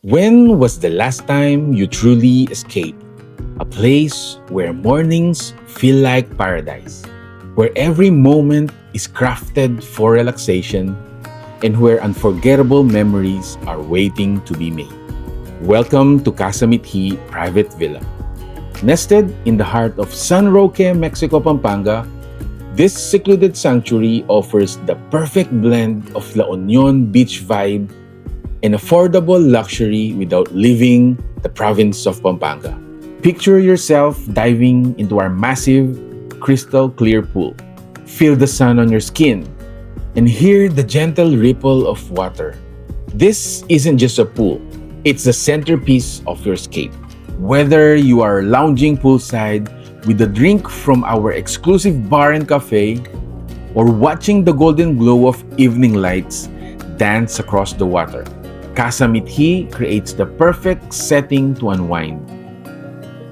When was the last time you truly escaped? A place where mornings feel like paradise, where every moment is crafted for relaxation, and where unforgettable memories are waiting to be made. Welcome to Casa Mithi Private Villa. Nested in the heart of San Roque, Mexico, Pampanga, this secluded sanctuary offers the perfect blend of La Union beach vibe and affordable luxury without leaving the province of Pampanga. Picture yourself diving into our massive, crystal clear pool. Feel the sun on your skin and hear the gentle ripple of water. This isn't just a pool, it's the centerpiece of your escape. Whether you are lounging poolside with a drink from our exclusive bar and cafe, or watching the golden glow of evening lights dance across the water, Casa Mithi creates the perfect setting to unwind.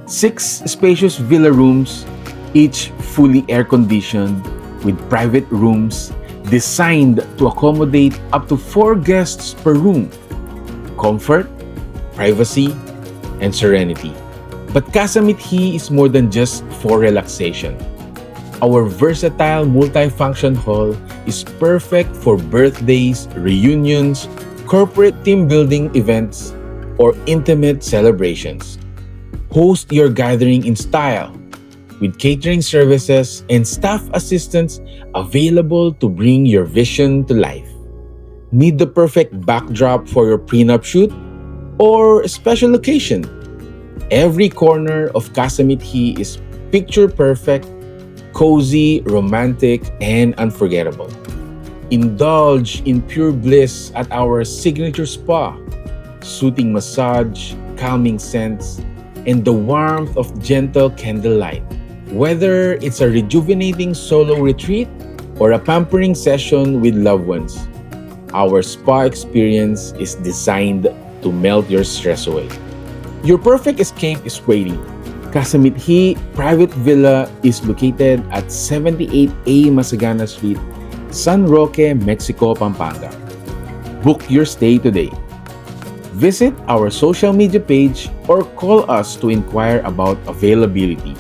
Six spacious villa rooms, each fully air-conditioned, with private rooms designed to accommodate up to 4 guests per room. Comfort, privacy, and serenity. But Casa Mithi is more than just for relaxation. Our versatile multi-function hall is perfect for birthdays, reunions, corporate team building events, or intimate celebrations. Host your gathering in style with catering services and staff assistants available to bring your vision to life. Need the perfect backdrop for your prenup shoot or a special occasion? Every corner of Casa Mithi is picture perfect, cozy, romantic, and unforgettable. Indulge in pure bliss at our signature spa, soothing massage, calming scents, and the warmth of gentle candlelight. Whether it's a rejuvenating solo retreat or a pampering session with loved ones, our spa experience is designed to melt your stress away. Your perfect escape is waiting. Casa Mithi Private Villa is located at 78A Masagana Street, San Roque, Mexico, Pampanga. Book your stay today. Visit our social media page or call us to inquire about availability.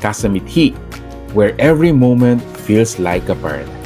Casa Mithi, where every moment feels like a paradise.